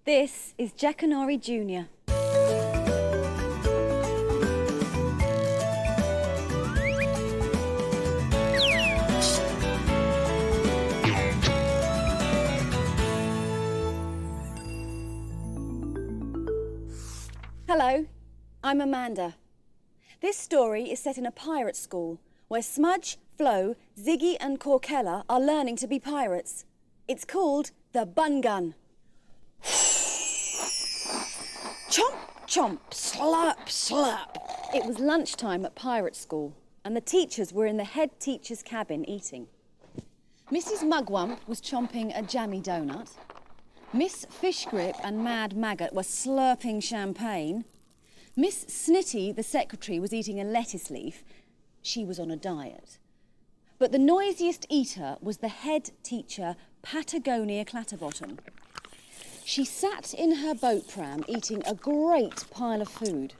This is Jackanory Jr. Hello, I'm Amanda. This story is set in a pirate school where Smudge, Flo, Ziggy and Corkella are learning to be pirates. It's called the Bun Gun. Chomp, chomp, slurp, slurp. It was lunchtime at pirate school and the teachers were in the head teacher's cabin eating. Mrs. Mugwump was chomping a jammy donut. Miss Fishgrip and Mad Maggot were slurping champagne. Miss Snitty, the secretary, was eating a lettuce leaf. She was on a diet. But the noisiest eater was the head teacher, Patagonia Clatterbottom. She sat in her boat pram eating a great pile of food.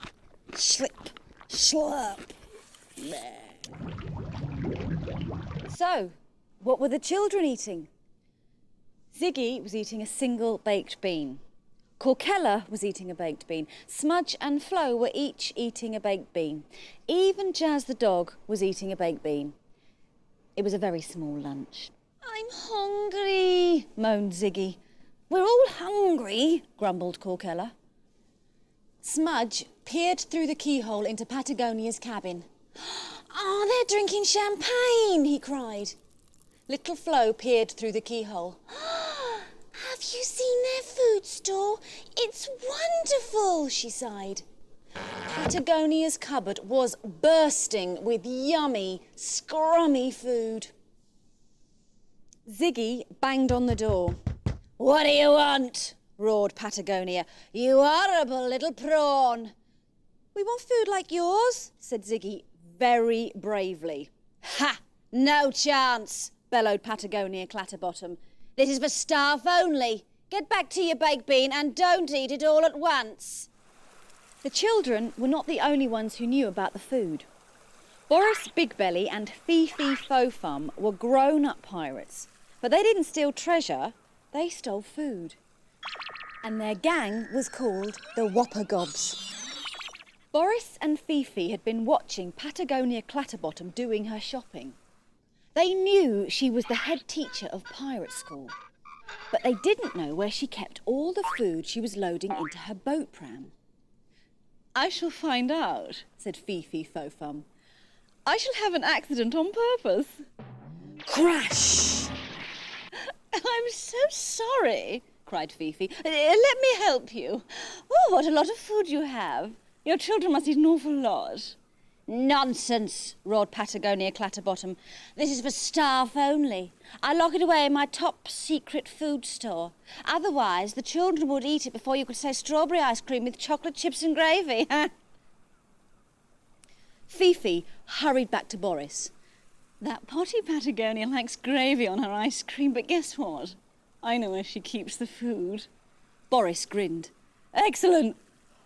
Slip, slurp. So, what were the children eating? Ziggy was eating a single baked bean. Corkella was eating a baked bean. Smudge and Flo were each eating a baked bean. Even Jazz the dog was eating a baked bean. It was a very small lunch. "I'm hungry," moaned Ziggy. "We're all hungry," grumbled Corkella. Smudge peered through the keyhole into Patagonia's cabin. "Oh, they're drinking champagne," he cried. Little Flo peered through the keyhole. "Have you seen their food store? It's wonderful," she sighed. Patagonia's cupboard was bursting with yummy, scrummy food. Ziggy banged on the door. "What do you want?" roared Patagonia. "You horrible little prawn." "We want food like yours," said Ziggy very bravely. "Ha! No chance," bellowed Patagonia Clatterbottom. "This is for staff only. Get back to your baked bean and don't eat it all at once." The children were not the only ones who knew about the food. Boris Bigbelly and Fifi Fofum were grown-up pirates, but they didn't steal treasure, they stole food. And their gang was called the Whoppagobs. Boris and Fifi had been watching Patagonia Clatterbottom doing her shopping. They knew she was the head teacher of pirate school, but they didn't know where she kept all the food she was loading into her boat pram. "I shall find out," said Fifi Fofum. "I shall have an accident on purpose." Crash! "I'm so sorry," cried Fifi. "Let me help you. Oh, what a lot of food you have. Your children must eat an awful lot." "Nonsense," roared Patagonia Clatterbottom. "This is for staff only. I lock it away in my top secret food store. Otherwise, the children would eat it before you could say strawberry ice cream with chocolate chips and gravy." Fifi hurried back to Boris. "That potty Patagonia likes gravy on her ice cream, but guess what? I know where she keeps the food." Boris grinned. "Excellent.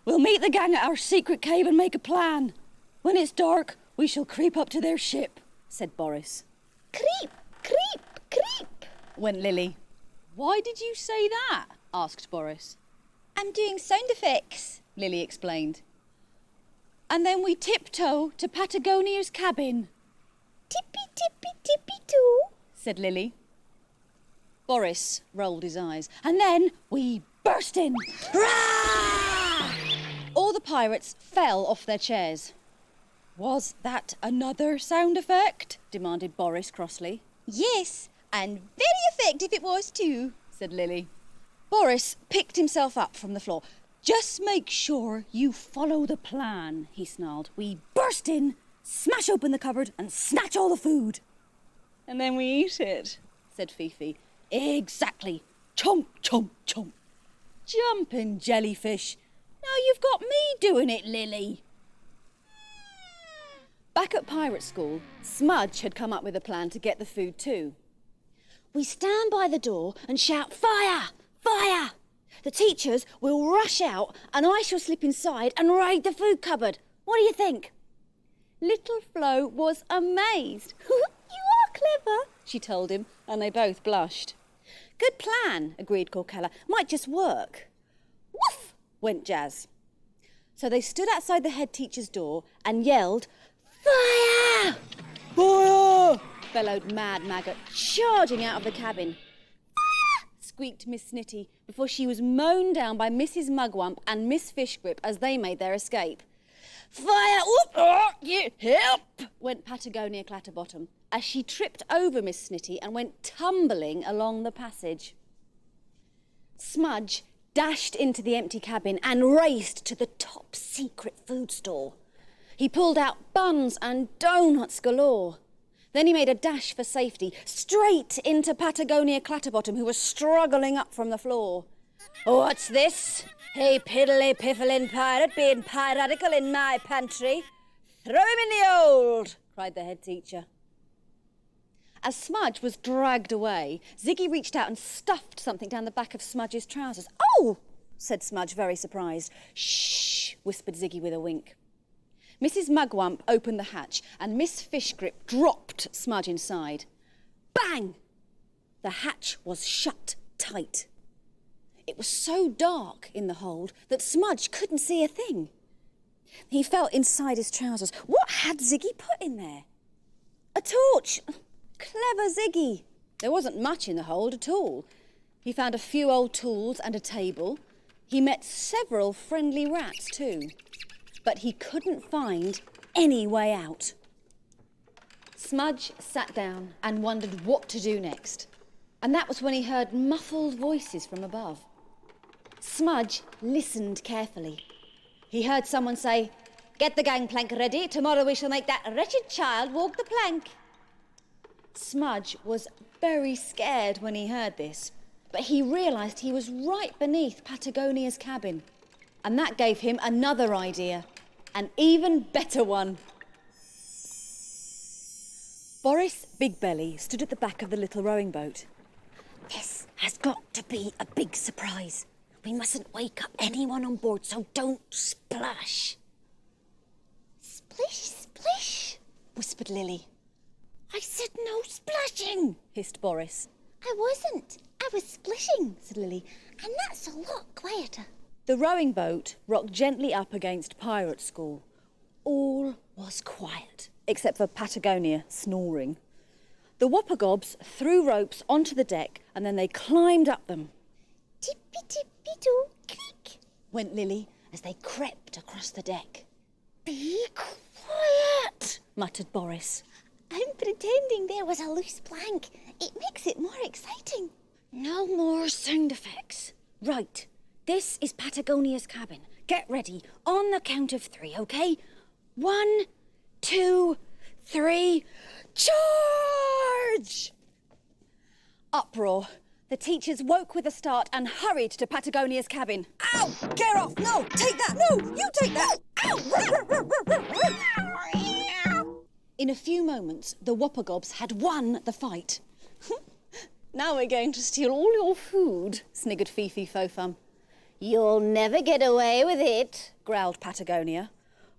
We'll meet the gang at our secret cave and make a plan. When it's dark, we shall creep up to their ship," said Boris. "Creep, creep, creep," went Lily. "Why did you say that?" asked Boris. "I'm doing sound effects," Lily explained. "And then we tiptoe to Patagonia's cabin." "Tippy, tippy, tippy too," said Lily. Boris rolled his eyes. "And then we burst in. Rah!" All the pirates fell off their chairs. "Was that another sound effect?" demanded Boris crossly. "Yes, and very effective it was too," said Lily. Boris picked himself up from the floor. "Just make sure you follow the plan," he snarled. "We burst in, smash open the cupboard and snatch all the food." "And then we eat it," said Fifi. "Exactly. Chomp, chomp, chomp. Jumping jellyfish. Now you've got me doing it, Lily." Back at pirate school, Smudge had come up with a plan to get the food too. "We stand by the door and shout, 'Fire! Fire!' The teachers will rush out and I shall slip inside and raid the food cupboard. What do you think?" Little Flo was amazed. "You are clever," she told him, and they both blushed. "Good plan," agreed Corkella. "Might just work." went Jazz. So they stood outside the head teacher's door and yelled, "Fire! Fire!" bellowed Mad Maggot, charging out of the cabin. "Fire!" squeaked Miss Snitty before she was mown down by Mrs. Mugwump and Miss Fishgrip as they made their escape. "Fire! Oop! Oh, you help!" went Patagonia Clatterbottom as she tripped over Miss Snitty and went tumbling along the passage. Smudge dashed into the empty cabin and raced to the top secret food store. He pulled out buns and doughnuts galore. Then he made a dash for safety, straight into Patagonia Clatterbottom, who was struggling up from the floor. "What's this? Hey, piddly-piffling pirate being piratical in my pantry. Throw him in the old," cried the head teacher. As Smudge was dragged away, Ziggy reached out and stuffed something down the back of Smudge's trousers. "Oh!" said Smudge, very surprised. "Shh!" whispered Ziggy with a wink. Mrs. Mugwump opened the hatch and Miss Fishgrip dropped Smudge inside. Bang! The hatch was shut tight. It was so dark in the hold that Smudge couldn't see a thing. He felt inside his trousers. What had Ziggy put in there? A torch! Clever Ziggy! There wasn't much in the hold at all. He found a few old tools and a table. He met several friendly rats too. But he couldn't find any way out. Smudge sat down and wondered what to do next. And that was when he heard muffled voices from above. Smudge listened carefully. He heard someone say, "Get the gangplank ready. Tomorrow we shall make that wretched child walk the plank." Smudge was very scared when he heard this, but he realised he was right beneath Patagonia's cabin. And that gave him another idea, an even better one. Boris Bigbelly stood at the back of the little rowing boat. "This has got to be a big surprise. We mustn't wake up anyone on board, so don't splash." "Splish, splish," whispered Lily. "I said no splashing," hissed Boris. "I wasn't. I was splishing," said Lily, "and that's a lot quieter." The rowing boat rocked gently up against Pirate School. All was quiet, except for Patagonia snoring. The Whoppagobs threw ropes onto the deck and then they climbed up them. "Tippy-tippy-doo, creak," went Lily as they crept across the deck. "Be quiet," muttered Boris. "I'm pretending there was a loose plank. It makes it more exciting." "No more sound effects. Right, this is Patagonia's cabin. Get ready on the count of 3, okay? 1, 2, 3, charge!" Uproar. The teachers woke with a start and hurried to Patagonia's cabin. "Ow! Get off! No! Take that! No! You take that! Ow!" In a few moments, the Whoppagobs had won the fight. "Now we're going to steal all your food," sniggered Fifi Fofum. "You'll never get away with it," growled Patagonia.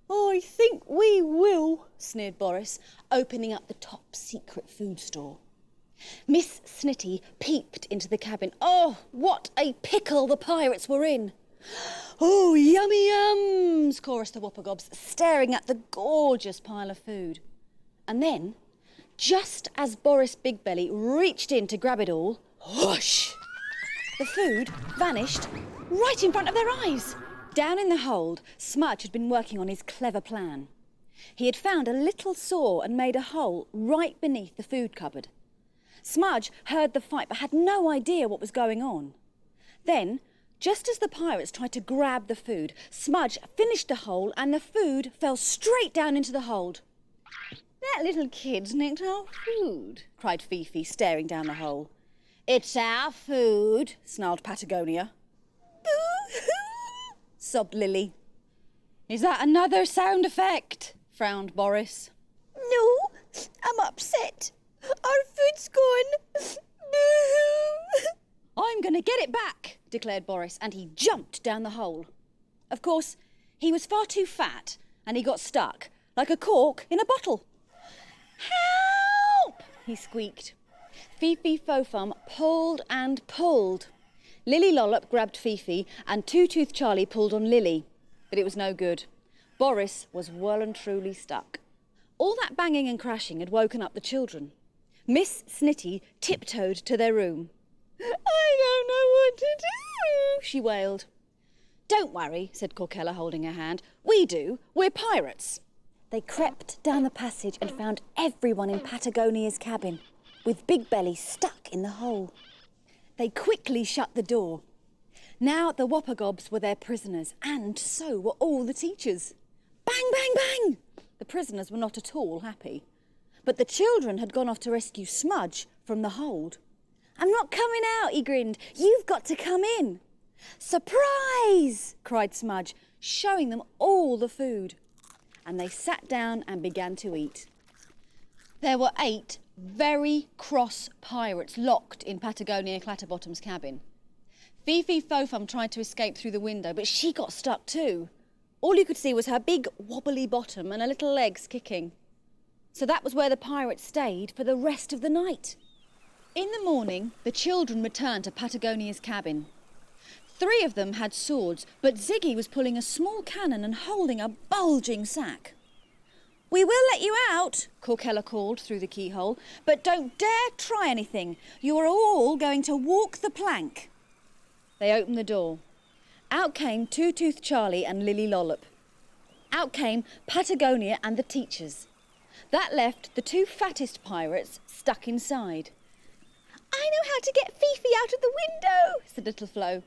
"I think we will," sneered Boris, opening up the top secret food store. Miss Snitty peeped into the cabin. Oh, what a pickle the pirates were in! "Oh, yummy yums!" chorused the Whoppagobs, staring at the gorgeous pile of food. And then, just as Boris Bigbelly reached in to grab it all, whoosh! The food vanished right in front of their eyes. Down in the hold, Smudge had been working on his clever plan. He had found a little saw and made a hole right beneath the food cupboard. Smudge heard the fight but had no idea what was going on. Then, just as the pirates tried to grab the food, Smudge finished the hole and the food fell straight down into the hold. "That little kid's nicked our food," cried Fifi, staring down the hole. "It's our food," snarled Patagonia. "Boo-hoo!" sobbed Lily. "Is that another sound effect?" frowned Boris. "No, I'm upset. Our food's gone. Boo-hoo!" "I'm going to get it back," declared Boris, and he jumped down the hole. Of course, he was far too fat, and he got stuck, like a cork in a bottle. "Help!" he squeaked. Fifi Fofum pulled and pulled. Lily Lollop grabbed Fifi and Two-Tooth Charlie pulled on Lily, but it was no good. Boris was well and truly stuck. All that banging and crashing had woken up the children. Miss Snitty tiptoed to their room. "I don't know what to do," she wailed. "Don't worry," said Corkella, holding her hand. "We do. We're pirates." They crept down the passage and found everyone in Patagonia's cabin, with Big Belly stuck in the hole. They quickly shut the door. Now the Whoppagobs were their prisoners, and so were all the teachers. Bang, bang, bang! The prisoners were not at all happy. But the children had gone off to rescue Smudge from the hold. "I'm not coming out," he grinned. "You've got to come in." "Surprise!" cried Smudge, showing them all the food. And they sat down and began to eat. There were 8 very cross pirates locked in Patagonia Clatterbottom's cabin. Fifi Fofum tried to escape through the window, but she got stuck too. All you could see was her big wobbly bottom and her little legs kicking. So that was where the pirates stayed for the rest of the night. In the morning, the children returned to Patagonia's cabin. 3 of them had swords, but Ziggy was pulling a small cannon and holding a bulging sack. "We will let you out," Corkella called through the keyhole, "but don't dare try anything. You are all going to walk the plank." They opened the door. Out came Two-Tooth Charlie and Lily Lollop. Out came Patagonia and the teachers. That left the 2 fattest pirates stuck inside. "I know how to get Fifi out of the window," said Little Flo.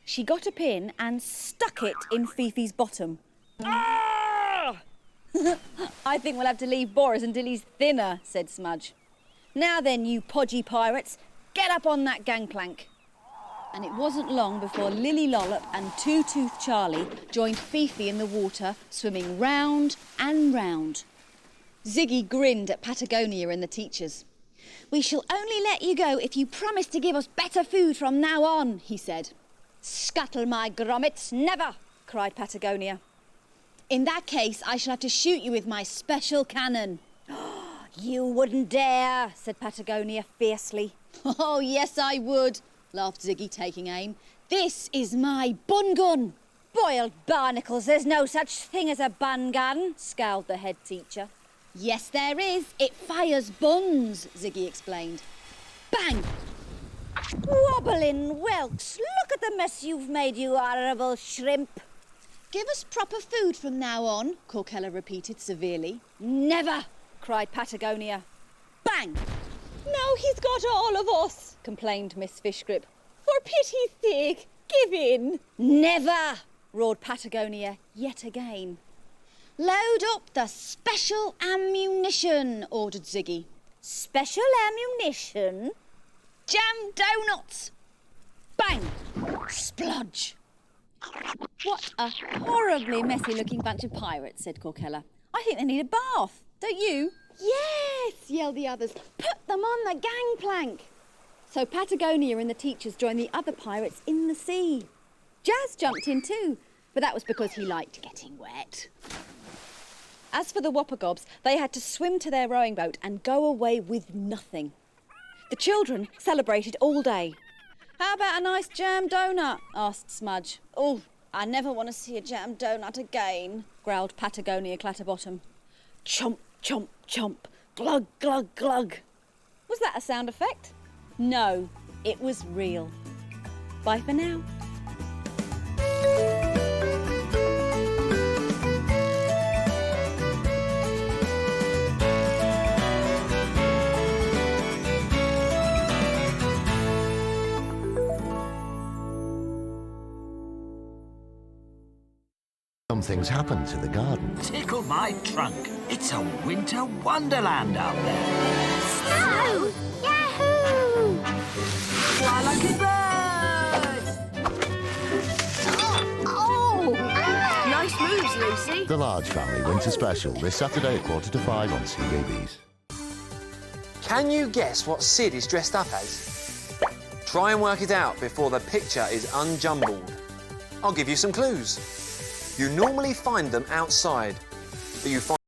She got a pin and stuck it in Fifi's bottom. "Ah!" "I think we'll have to leave Boris until he's thinner," said Smudge. "Now then, you podgy pirates, get up on that gangplank." And it wasn't long before Lily Lollop and Two-Tooth Charlie joined Fifi in the water, swimming round and round. Ziggy grinned at Patagonia and the teachers. "We shall only let you go if you promise to give us better food from now on," he said. "Scuttle my grommets, never!" cried Patagonia. "In that case, I shall have to shoot you with my special cannon." "You wouldn't dare," said Patagonia fiercely. "Oh, yes, I would," laughed Ziggy, taking aim. "This is my bun gun." "Boiled barnacles, there's no such thing as a bun gun," scowled the head teacher. "Yes, there is. It fires buns," Ziggy explained. Bang! "Wobbling whelks, look at the mess you've made, you horrible shrimp." "Give us proper food from now on," Corkella repeated severely. "Never!" cried Patagonia. Bang! "Now he's got all of us," complained Miss Fishgrip. "For pity's sake, give in." "Never!" roared Patagonia yet again. "Load up the special ammunition," ordered Ziggy. "Special ammunition?" "Jam donuts!" Bang! Splodge! "What a horribly messy-looking bunch of pirates," said Corkella. "I think they need a bath, don't you?" "Yes!" yelled the others. "Put them on the gangplank!" So Patagonia and the teachers joined the other pirates in the sea. Jazz jumped in too, but that was because he liked getting wet. As for the Whoppagobs, they had to swim to their rowing boat and go away with nothing. The children celebrated all day. "How about a nice jam donut?" asked Smudge. "Oh, I never want to see a jam donut again," growled Patagonia Clatterbottom. Chomp, chomp, chomp, glug, glug, glug. Was that a sound effect? No, it was real. Bye for now. Something's happened to the garden. Tickle my trunk. It's a winter wonderland out there. Snow! Yahoo! Fly like a bird. Oh! Nice moves, Lucy. The Large Family Winter Special, this Saturday at 5:15 on CBeebies. Can you guess what Sid is dressed up as? Try and work it out before the picture is unjumbled. I'll give you some clues. You normally find them outside, but you find